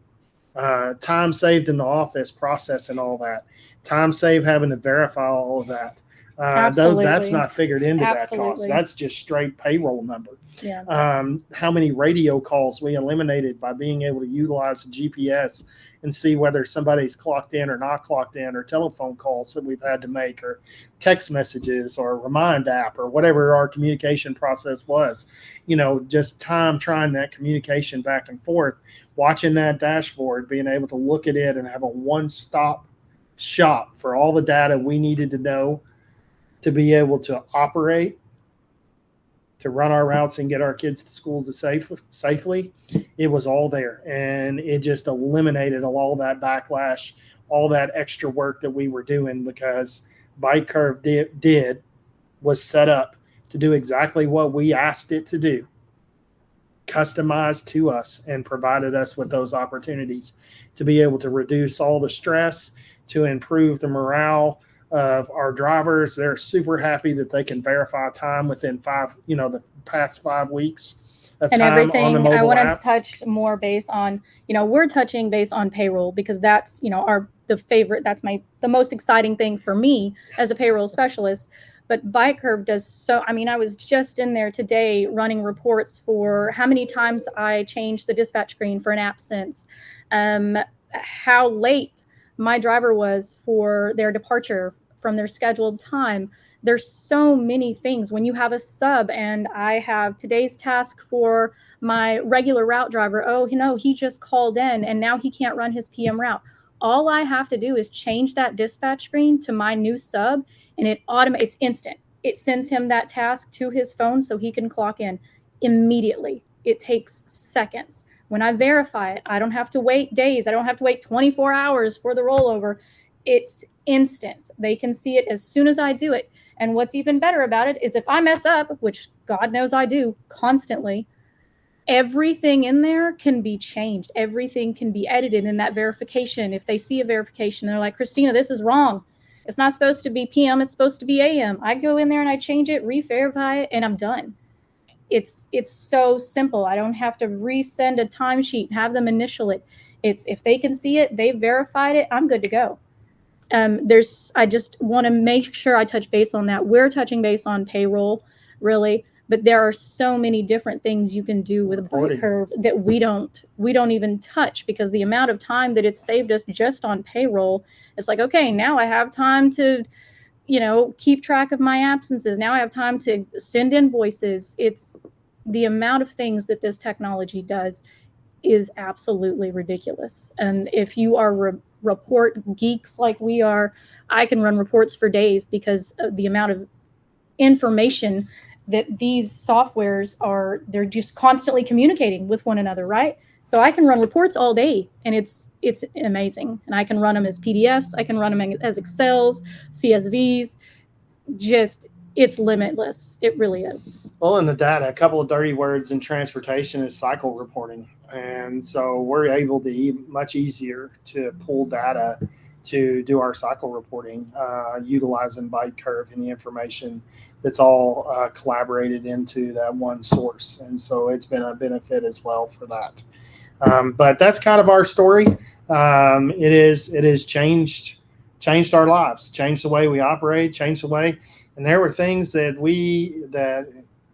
time saved in the office processing all that, time saved having to verify all of that. Though that's not figured into that cost. That's just straight payroll number. Yeah. How many radio calls we eliminated by being able to utilize the GPS and see whether somebody's clocked in or not clocked in, or telephone calls that we've had to make, or text messages, or Remind app, or whatever our communication process was. Just time trying that communication back and forth, watching that dashboard, being able to look at it and have a one-stop shop for all the data we needed to know to be able to operate, to run our routes and get our kids to schools safely. It was all there, and it just eliminated all that backlash, all that extra work that we were doing, because Bytecurve was set up to do exactly what we asked it to do, customized to us, and provided us with those opportunities to be able to reduce all the stress, to improve the morale of our drivers. They're super happy that they can verify time within the past 5 weeks of and time everything. on the mobile I want app. to touch more based on, we're touching based on payroll, because that's, the favorite, that's the most exciting thing for me as a payroll specialist. But Bytecurve does so, I was just in there today running reports for how many times I changed the dispatch screen for an absence, how late my driver was for their departure from their scheduled time. There's so many things. When you have a sub, and I have today's task for my regular route driver, he just called in and now he can't run his PM route. All I have to do is change that dispatch screen to my new sub, and it's instant. It sends him that task to his phone so he can clock in immediately. It takes seconds. When I verify it, I don't have to wait days. I don't have to wait 24 hours for the rollover. It's instant. They can see it as soon as I do it. And what's even better about it is if I mess up, which God knows I do constantly, everything in there can be changed. Everything can be edited in that verification. If they see a verification, they're like, Christina, this is wrong. It's not supposed to be PM. It's supposed to be AM. I go in there and I change it, re-verify it, and I'm done. It's so simple. I don't have to resend a timesheet and have them initial it. It's if they can see it, they verified it, I'm good to go. I just want to make sure I touch base on that. We're touching base on payroll, really, but there are so many different things you can do with Bytecurve that we don't even touch, because the amount of time that it's saved us just on payroll, it's like, okay, now I have time to keep track of my absences. Now I have time to send invoices. It's the amount of things that this technology does is absolutely ridiculous. And if you are report geeks like we are, I can run reports for days because of the amount of information that these softwares they're just constantly communicating with one another, right? So I can run reports all day, and it's amazing. And I can run them as PDFs. I can run them as Excels, CSVs. It's limitless. It really is. Well, in the data, a couple of dirty words in transportation is cycle reporting. And so we're able to much easier to pull data to do our cycle reporting, utilizing Bytecurve and the information that's all collaborated into that one source. And so it's been a benefit as well for that. But that's kind of our story. It has changed our lives, changed the way we operate, changed the way. And there were things that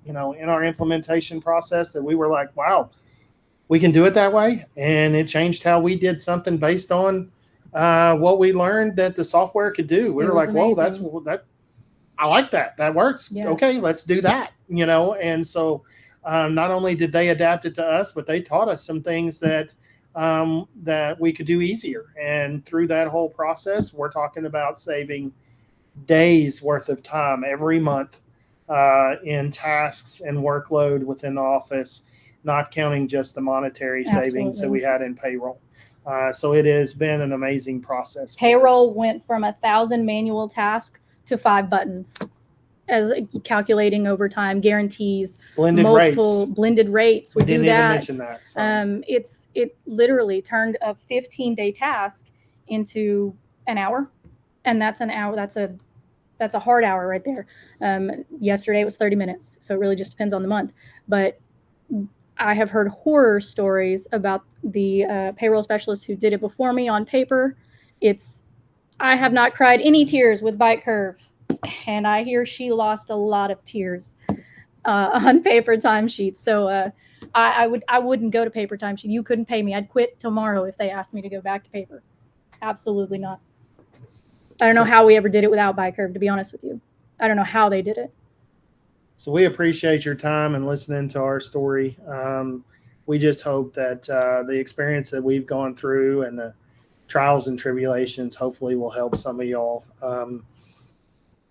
in our implementation process that we were like, wow, we can do it that way. And it changed how we did something based on what we learned that the software could do. We were like, whoa, I like that. That works. Yes. Okay, let's do that. And so not only did they adapt it to us, but they taught us some things that that we could do easier. And through that whole process, we're talking about saving days worth of time every month in tasks and workload within the office, not counting just the monetary savings that we had in payroll. So it has been an amazing process. Payroll went from 1,000 manual tasks to 5 buttons, as calculating overtime, guarantees, Blended multiple rates. blended rates. We Didn't do even that. mention that. So. It literally turned a 15-day task into an hour, and that's an hour. That's a hard hour right there. Yesterday it was 30 minutes, so it really just depends on the month. But I have heard horror stories about the payroll specialist who did it before me on paper. I have not cried any tears with Bytecurve, and I hear she lost a lot of tears on paper timesheets. So I wouldn't go to paper timesheet. You couldn't pay me. I'd quit tomorrow if they asked me to go back to paper. Absolutely not. I don't know how we ever did it without Bytecurve, to be honest with you. I don't know how they did it. So we appreciate your time and listening to our story. We just hope that the experience that we've gone through and the trials and tribulations hopefully will help some of y'all.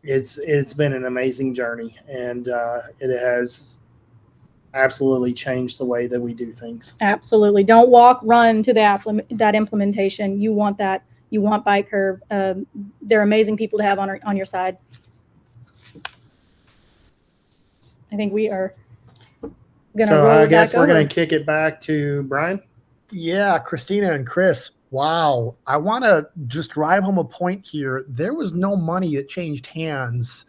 It's been an amazing journey, and it has absolutely changed the way that we do things. Absolutely. Don't walk, run to that implementation. You want that. You want Bytecurve. They're amazing people to have on your side. I think we are going to roll I it guess back we're over. going to kick it back to Brian. Yeah, Christina and Chris. Wow. I want to just drive home a point here. There was no money that changed hands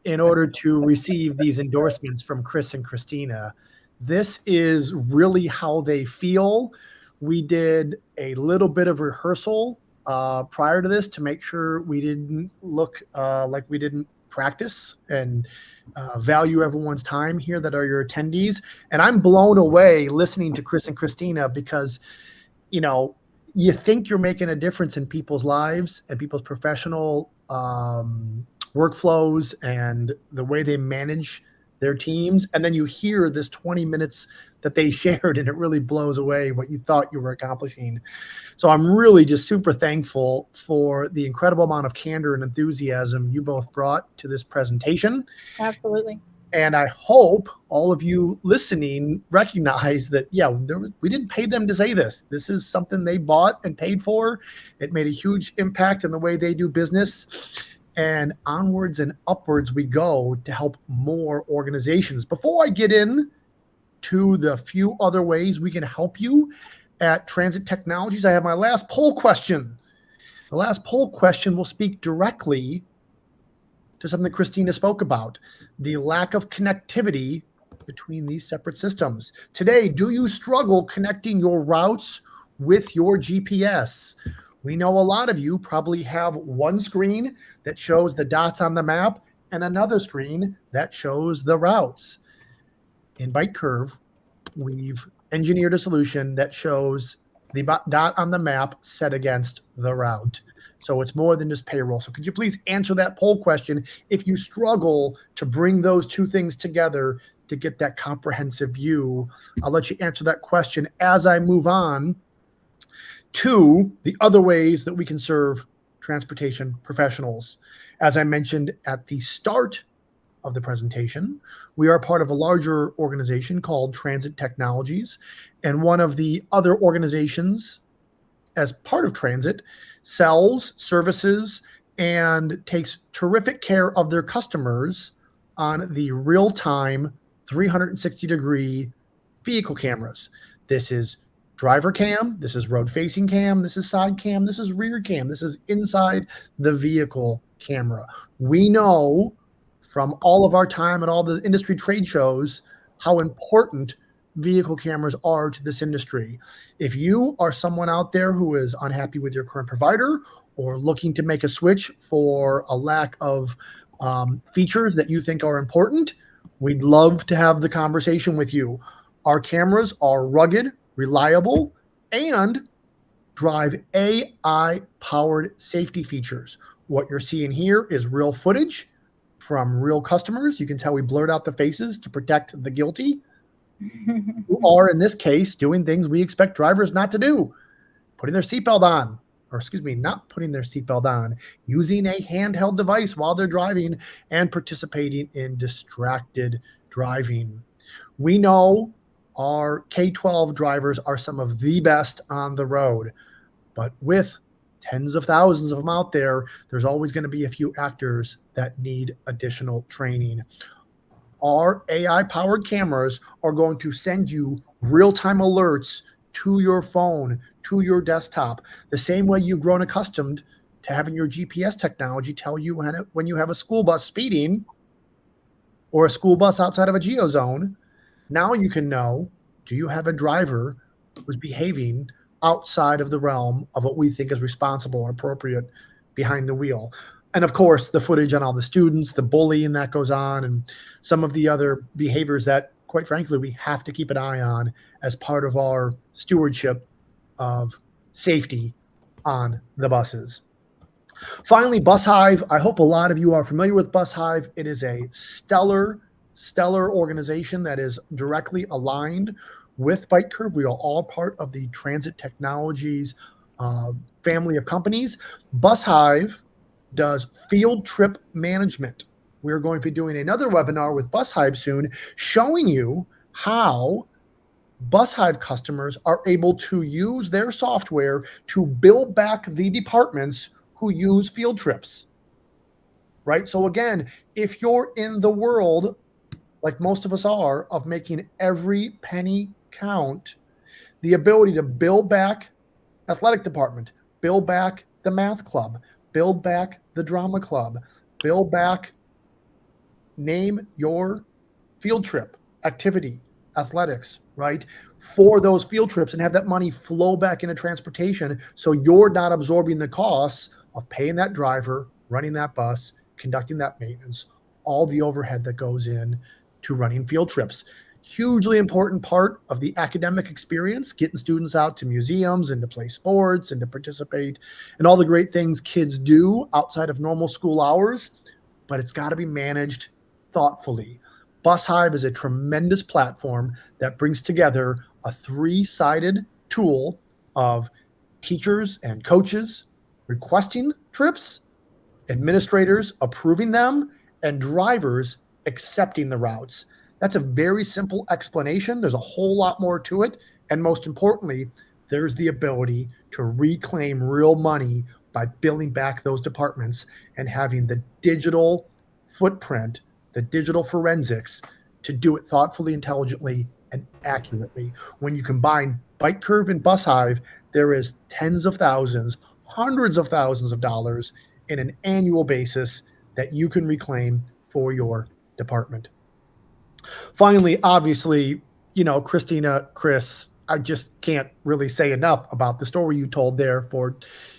in order to receive these endorsements from Chris and Christina. This is really how they feel. We did a little bit of rehearsal prior to this to make sure we didn't look like we didn't practice and value everyone's time here that are your attendees. And I'm blown away listening to Chris and Christina because, you know, you think you're making a difference in people's lives and people's professional workflows and the way they manage their teams. And then you hear this 20 minutes that they shared and it really blows away what you thought you were accomplishing. So I'm really just super thankful for the incredible amount of candor and enthusiasm you both brought to this presentation. Absolutely. And I hope all of you listening recognize that, yeah, we didn't pay them to say this. This is something they bought and paid for. It made a huge impact in the way they do business. And onwards and upwards we go to help more organizations. Before I get in to the few other ways we can help you at Transit Technologies, I have my last poll question. The last poll question will speak directly to something that Christina spoke about, the lack of connectivity between these separate systems. Today, do you struggle connecting your routes with your GPS? We know a lot of you probably have one screen that shows the dots on the map and another screen that shows the routes. In Bytecurve, we've engineered a solution that shows the dot on the map set against the route. So it's more than just payroll. So could you please answer that poll question if you struggle to bring those two things together to get that comprehensive view? I'll let you answer that question as I move on to the other ways that we can serve transportation professionals. As I mentioned at the start of the presentation, we are part of a larger organization called Transit Technologies, and one of the other organizations as part of Transit sells services and takes terrific care of their customers on the real-time 360-degree vehicle cameras. This is driver cam, this is road facing cam, this is side cam, this is rear cam, this is inside the vehicle camera. We know from all of our time at all the industry trade shows how important vehicle cameras are to this industry. If you are someone out there who is unhappy with your current provider or looking to make a switch for a lack of features that you think are important, we'd love to have the conversation with you. Our cameras are rugged, reliable, and drive AI-powered safety features. What you're seeing here is real footage from real customers. You can tell we blurred out the faces to protect the guilty. who are, in this case, doing things we expect drivers not to do, putting their seatbelt on, or excuse me, not putting their seatbelt on, using a handheld device while they're driving, and participating in distracted driving. We know our K-12 drivers are some of the best on the road, but with tens of thousands of them out there, there's always going to be a few actors that need additional training. Our AI-powered cameras are going to send you real-time alerts to your phone, to your desktop, the same way you've grown accustomed to having your GPS technology tell you when you have a school bus speeding or a school bus outside of a geozone. Now you can know, do you have a driver who's behaving outside of the realm of what we think is responsible and appropriate behind the wheel? And of course, the footage on all the students, the bullying that goes on, and some of the other behaviors that, quite frankly, we have to keep an eye on as part of our stewardship of safety on the buses. Finally, BusHive. I hope a lot of you are familiar with BusHive. It is a stellar organization that is directly aligned with Bytecurve. We are all part of the Transit Technologies family of companies. BusHive does field trip management. We're going to be doing another webinar with BusHive soon, showing you how BusHive customers are able to use their software to bill back the departments who use field trips, right? So again, if you're in the world, like most of us are, of making every penny count, the ability to bill back athletic department, bill back the math club, bill back the drama club, bill back, name your field trip, activity, athletics, right? For those field trips, and have that money flow back into transportation, so you're not absorbing the costs of paying that driver, running that bus, conducting that maintenance, all the overhead that goes in to running field trips. Hugely important part of the academic experience, getting students out to museums and to play sports and to participate in all the great things kids do outside of normal school hours, but it's got to be managed thoughtfully. BusHive is a tremendous platform that brings together a three-sided tool of teachers and coaches requesting trips, administrators approving them, and drivers accepting the routes. That's a very simple explanation. There's a whole lot more to it. And most importantly, there's the ability to reclaim real money by billing back those departments and having the digital footprint, the digital forensics to do it thoughtfully, intelligently, and accurately. When you combine Bytecurve and BusHive, there is tens of thousands, hundreds of thousands of dollars in an annual basis that you can reclaim for your department. Finally, obviously, Christina, Chris, I just can't really say enough about the story you told there for,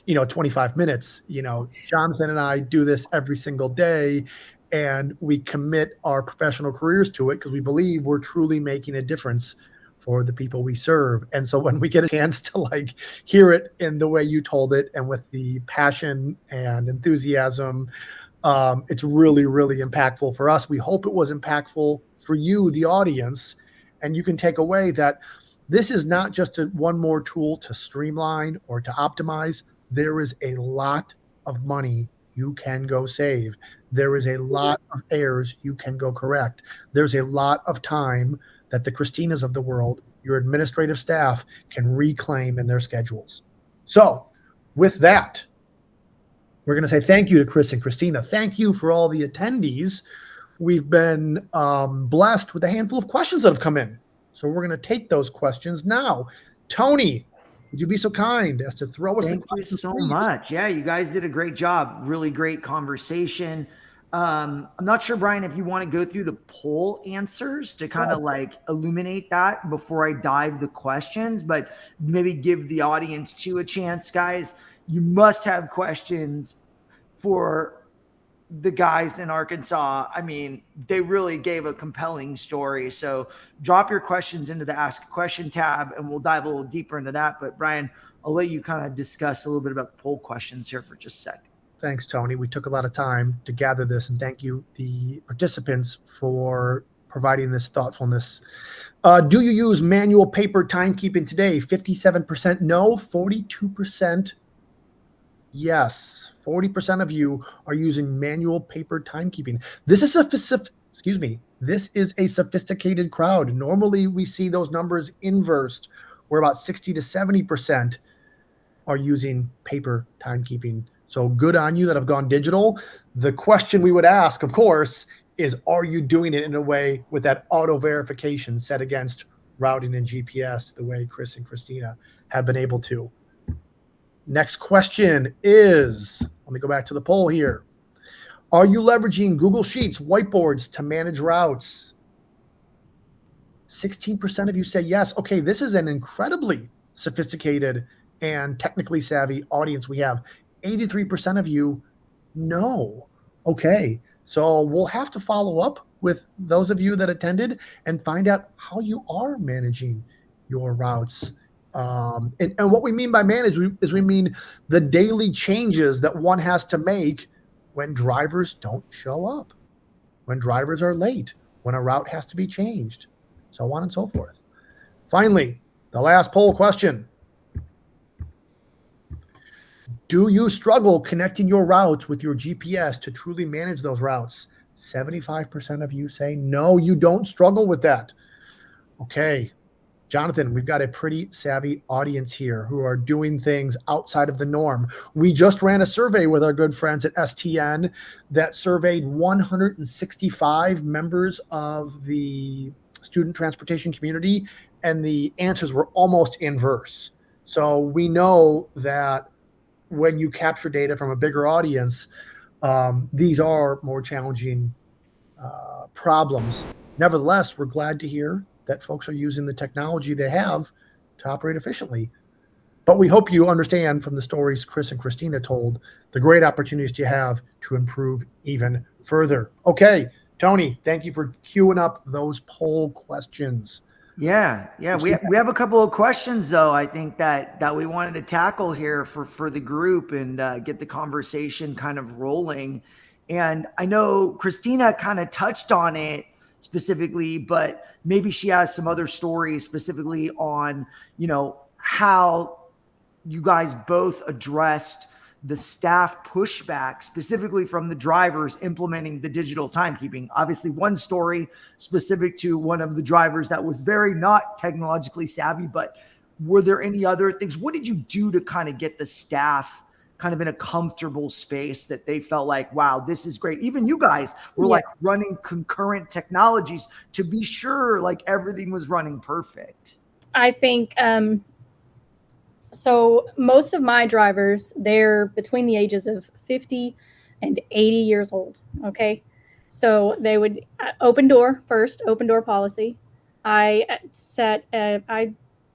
25 minutes. Jonathan and I do this every single day, and we commit our professional careers to it because we believe we're truly making a difference for the people we serve. And so when we get a chance to hear it in the way you told it and with the passion and enthusiasm, it's really, really impactful for us. We hope it was impactful for you, the audience, and you can take away that this is not just one more tool to streamline or to optimize. There is a lot of money you can go save. There is a lot of errors you can go correct. There's a lot of time that the Christinas of the world, your administrative staff, can reclaim in their schedules. So with that, we're going to say thank you to Chris and Christina. Thank you for all the attendees. We've been blessed with a handful of questions that have come in. So we're going to take those questions now. Tony, would you be so kind as to throw us the questions? Thank you so please? much. Yeah, you guys did a great job. Really great conversation. I'm not sure, Brian, if you want to go through the poll answers to kind of illuminate that before I dive the questions, but maybe give the audience too a chance. Guys, you must have questions for the guys in Arkansas. I mean, they really gave a compelling story. So drop your questions into the Ask a Question tab and we'll dive a little deeper into that. But Brian, I'll let you kind of discuss a little bit about the poll questions here for just a second. Thanks, Tony. We took a lot of time to gather this, and thank you, the participants, for providing this thoughtfulness. Do you use manual paper timekeeping today? 57% no, 42% yes. 40% of you are using manual paper timekeeping. This is This is a sophisticated crowd. Normally, we see those numbers inversed, where about 60 to 70% are using paper timekeeping. So good on you that have gone digital. The question we would ask, of course, is are you doing it in a way with that auto verification set against routing and GPS the way Chris and Christina have been able to? Next question is, let me go back to the poll here. Are you leveraging Google Sheets, whiteboards to manage routes? 16% of you say yes. Okay, this is an incredibly sophisticated and technically savvy audience we have. 83% of you no. Okay, so we'll have to follow up with those of you that attended and find out how you are managing your routes. And what we mean by manage is we mean the daily changes that one has to make when drivers don't show up, when drivers are late, when a route has to be changed, so on and so forth. Finally, the last poll question. Do you struggle connecting your routes with your GPS to truly manage those routes? 75% of you say no, you don't struggle with that. Okay, Jonathan, we've got a pretty savvy audience here who are doing things outside of the norm. We just ran a survey with our good friends at STN that surveyed 165 members of the student transportation community, and the answers were almost inverse. So we know that when you capture data from a bigger audience, these are more challenging problems. Nevertheless, we're glad to hear that folks are using the technology they have to operate efficiently. But we hope you understand from the stories Chris and Christina told the great opportunities you have to improve even further. Okay, Tony, thank you for queuing up those poll questions. Yeah. We have a couple of questions though. I think that we wanted to tackle here for the group and get the conversation kind of rolling. And I know Christina kind of touched on it specifically, but maybe she has some other stories specifically on, how you guys both addressed the staff pushback specifically from the drivers implementing the digital timekeeping. Obviously, one story specific to one of the drivers that was very not technologically savvy, but were there any other things? What did you do to kind of get the staff kind of in a comfortable space that they felt like, wow, this is great? Even you guys were like running concurrent technologies to be sure like everything was running perfect. I think, so most of my drivers, they're between the ages of 50 and 80 years old. Okay. So they would open door policy. I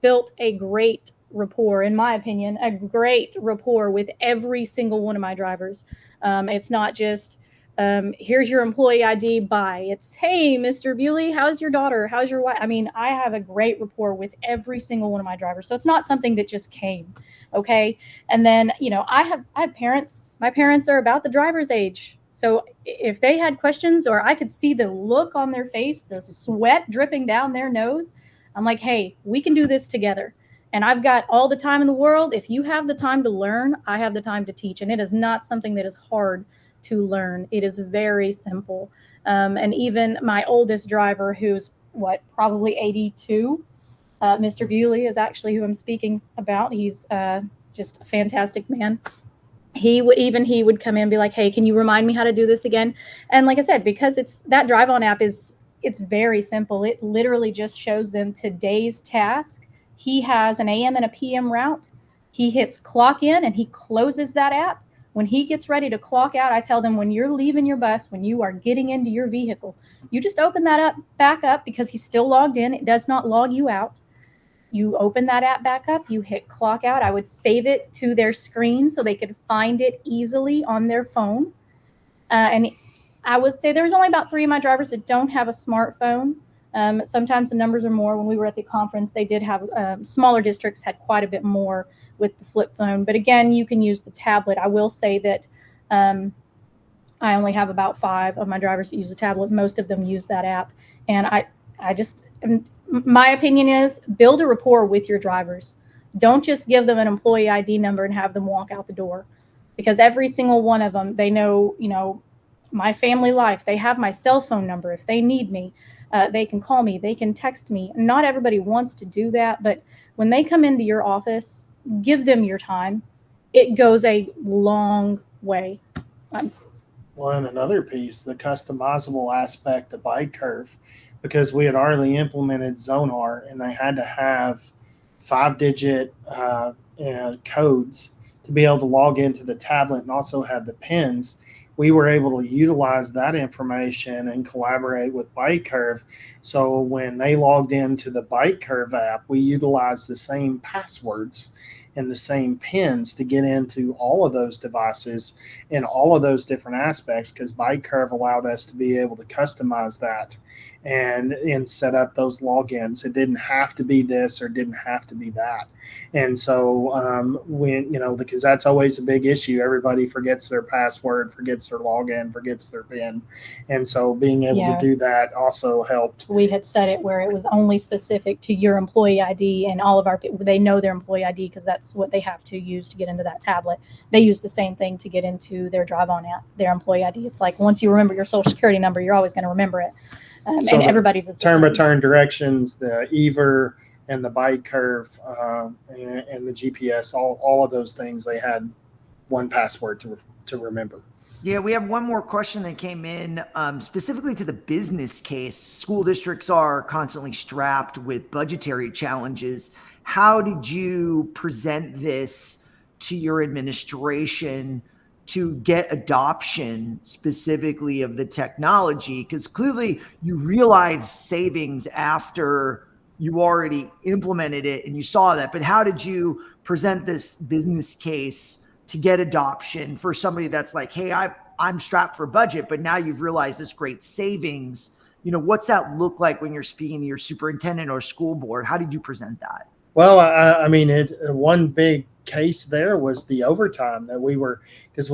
built a great rapport, in my opinion, a great rapport with every single one of my drivers. It's not just, here's your employee ID, bye. It's, hey, Mr. Bewley, how's your daughter? How's your wife? I mean, I have a great rapport with every single one of my drivers. So it's not something that just came. Okay. And then, I have parents. My parents are about the driver's age. So if they had questions or I could see the look on their face, the sweat dripping down their nose, I'm like, hey, we can do this together. And I've got all the time in the world. If you have the time to learn, I have the time to teach. And it is not something that is hard to learn. It is very simple. And even my oldest driver, who's probably 82, Mr. Bewley is actually who I'm speaking about. He's just a fantastic man. He would come in and be like, hey, can you remind me how to do this again? And like I said, because that drive on app it's very simple. It literally just shows them today's task. He has an AM and a PM route. He hits clock in and he closes that app. When he gets ready to clock out, I tell them when you're leaving your bus, when you are getting into your vehicle, you just open that up back up because he's still logged in. It does not log you out. You open that app back up, you hit clock out. I would save it to their screen so they could find it easily on their phone. And I would say there's only about 3 of my drivers that don't have a smartphone. Sometimes the numbers are more. When we were at the conference, they did have smaller districts had quite a bit more with the flip phone. But again, you can use the tablet. I will say that I only have about 5 of my drivers that use the tablet. Most of them use that app. And I just, my opinion is build a rapport with your drivers. Don't just give them an employee ID number and have them walk out the door, because every single one of them, they know, my family life. They have my cell phone number. If they need me, they can call me, they can text me. Not everybody wants to do that, but when they come into your office, give them your time. It goes a long way. Well, and another piece, the customizable aspect of Bytecurve, because we had already implemented Zonar and they had to have 5-digit codes to be able to log into the tablet and also have the pins. We were able to utilize that information and collaborate with Bytecurve. So when they logged into the Bytecurve app, we utilized the same passwords and the same pins to get into all of those devices and all of those different aspects, because Bytecurve allowed us to be able to customize that and set up those logins. It didn't have to be this or didn't have to be that. And so because that's always a big issue. Everybody forgets their password, forgets their login, forgets their PIN. And so being able to do that also helped. We had set it where it was only specific to your employee ID, and all of our people, they know their employee ID because that's what they have to use to get into that tablet. They use the same thing to get into their drive on app, their employee ID. It's like once you remember your social security number, you're always going to remember it. So and everybody's is turn return directions, the EVER and the Bytecurve and the GPS, all of those things, they had one password to remember. Yeah, we have one more question that came in specifically to the business case. School districts are constantly strapped with budgetary challenges. How did you present this to your administration to get adoption specifically of the technology? Because clearly you realized savings after you already implemented it and you saw that. But how did you present this business case to get adoption for somebody that's like, hey, I'm strapped for budget, but now you've realized this great savings? What's that look like when you're speaking to your superintendent or school board? How did you present that? Well, one big case there was the overtime that we were, because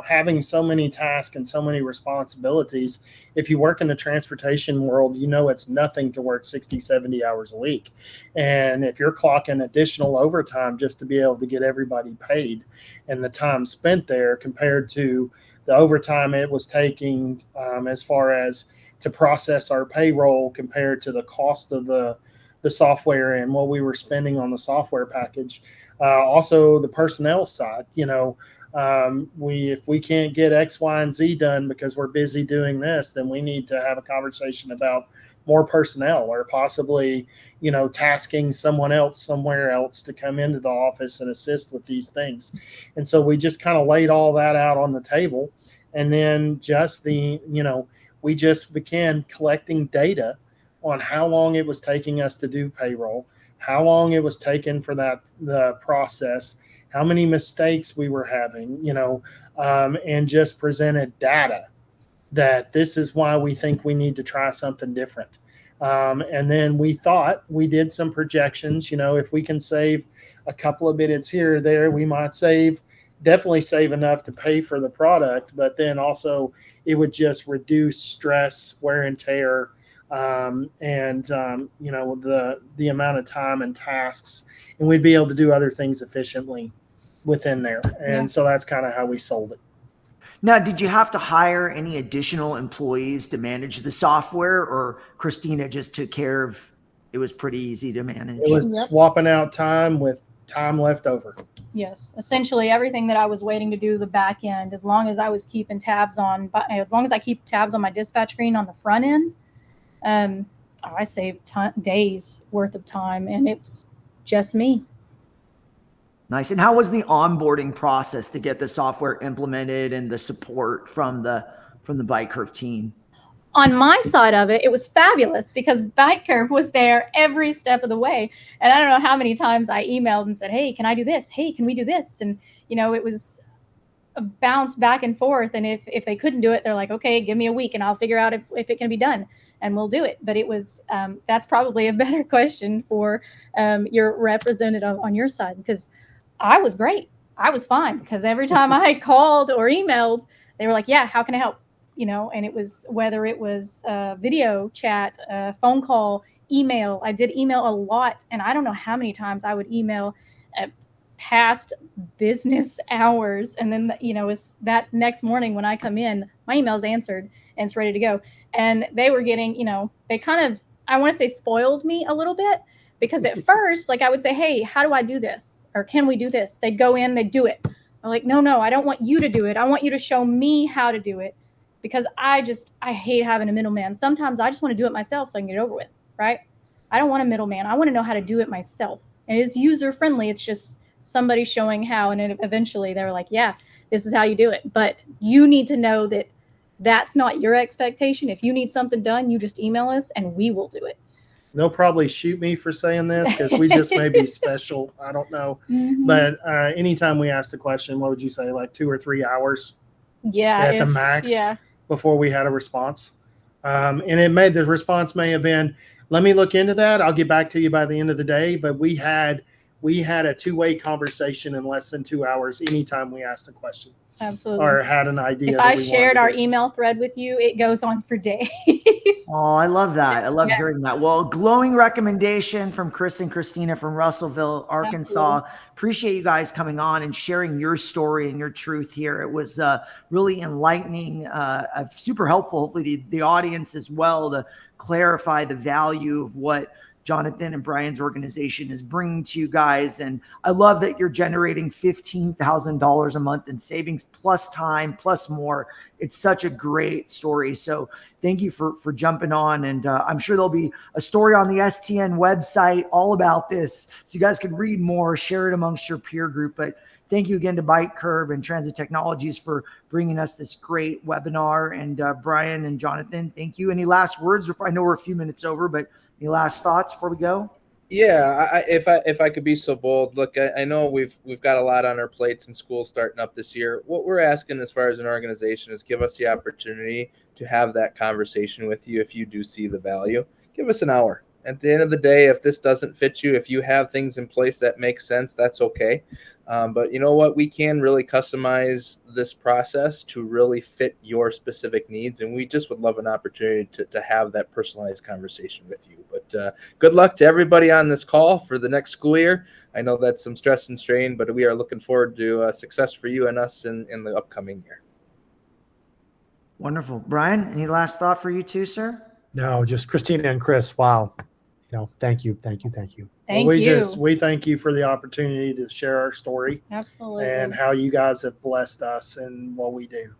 having so many tasks and so many responsibilities. If you work in the transportation world, it's nothing to work 60, 70 hours a week. And if you're clocking additional overtime just to be able to get everybody paid, and the time spent there compared to the overtime it was taking as far as to process our payroll compared to the cost of the software and what we were spending on the software package. Also the personnel side, if we can't get X, Y, and Z done because we're busy doing this, then we need to have a conversation about more personnel, or possibly, tasking someone else somewhere else to come into the office and assist with these things. And so we just kind of laid all that out on the table. And then we just began collecting data on how long it was taking us to do payroll, how long it was taking for the process, how many mistakes we were having, and just presented data that this is why we think we need to try something different. And then we did some projections, if we can save a couple of minutes here or there, we might definitely save enough to pay for the product, but then also it would just reduce stress, wear and tear, and the amount of time and tasks, and we'd be able to do other things efficiently within there. And so that's kind of how we sold it. Now, did you have to hire any additional employees to manage the software, or Christina just took care of it? Was pretty easy to manage. It was swapping out time with time left over. Yes, essentially everything that I was waiting to do the back end, as long as I was keeping tabs on, as long as I keep tabs on my dispatch screen on the front end, I saved days worth of time, and it's just me. Nice. And how was the onboarding process to get the software implemented and the support from the Bytecurve team? On my side of it, it was fabulous because Bytecurve was there every step of the way. And I don't know how many times I emailed and said, hey, can I do this? Hey, can we do this? And, it was a bounce back and forth. And if they couldn't do it, they're like, okay, give me a week and I'll figure out if it can be done, and we'll do it. But it was, that's probably a better question for your representative on your side, because I was great. I was fine, because every time I called or emailed, they were like, yeah, how can I help? And it was whether it was video chat, phone call, email. I did email a lot, and I don't know how many times I would email past business hours, and then it's that next morning when I come in, my email's answered and it's ready to go. And they were getting, they kind of, I want to say, spoiled me a little bit, because at first, like, I would say, hey, how do I do this, or can we do this? They'd go in, they'd do it. I'm like, no, I don't want you to do it. I want you to show me how to do it, because I hate having a middleman. Sometimes I just want to do it myself so I can get it over with, right? I don't want a middleman. I want to know how to do it myself. And it's user friendly. It's just somebody showing how. And then eventually they were like, yeah, this is how you do it. But you need to know that that's not your expectation. If you need something done, you just email us and we will do it. They'll probably shoot me for saying this because we just may be special. I don't know. Mm-hmm. But anytime we asked a question, what would you say, like 2 or 3 hours? Yeah. At the max, before we had a response. And the response may have been, let me look into that. I'll get back to you by the end of the day. But we had a two-way conversation in less than 2 hours anytime we asked a question. Absolutely. Or had an idea. If I shared our email thread with you, it goes on for days. Oh, I love that. I love hearing that. Well, glowing recommendation from Chris and Christina from Russellville, Arkansas. Absolutely. Appreciate you guys coming on and sharing your story and your truth here. It was really enlightening, super helpful, hopefully the audience as well, to clarify the value of what Jonathan and Brian's organization is bringing to you guys. And I love that you're generating $15,000 a month in savings, plus time, plus more. It's such a great story. So thank you for jumping on. And I'm sure there'll be a story on the STN website all about this, so you guys can read more, share it amongst your peer group. But thank you again to Bytecurve and Transit Technologies for bringing us this great webinar. And Brian and Jonathan, thank you. Any last words? I know we're a few minutes over, but any last thoughts before we go? Yeah, if I could be so bold, look, I know we've got a lot on our plates and school starting up this year. What we're asking as far as an organization is give us the opportunity to have that conversation with you. If you do see the value, give us an hour. At the end of the day, if this doesn't fit you, if you have things in place that make sense, that's okay. But you know what? We can really customize this process to really fit your specific needs. And we just would love an opportunity to have that personalized conversation with you. But good luck to everybody on this call for the next school year. I know that's some stress and strain, but we are looking forward to success for you and us in the upcoming year. Wonderful. Brian, any last thought for you too, sir? No, just Christina and Chris. Wow. Thank you. Thank you. We thank you for the opportunity to share our story. Absolutely. And how you guys have blessed us and what we do.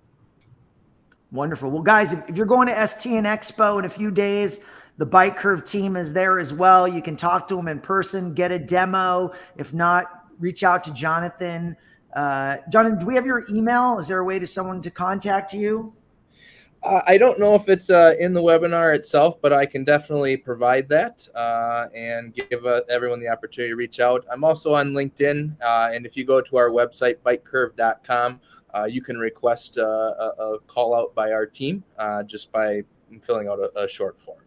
Wonderful. Well, guys, if you're going to STN Expo in a few days, the Bytecurve team is there as well. You can talk to them in person, get a demo. If not, reach out to Jonathan. Jonathan, do we have your email? Is there a way to someone to contact you? I don't know if it's in the webinar itself, but I can definitely provide that and give everyone the opportunity to reach out. I'm also on LinkedIn, and if you go to our website, bytecurve.com, you can request a call out by our team just by filling out a short form.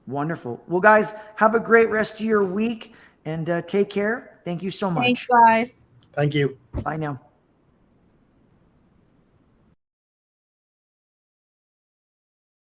Wonderful. Well, guys, have a great rest of your week and take care. Thank you so much. Thanks, guys. Thank you. Bye now.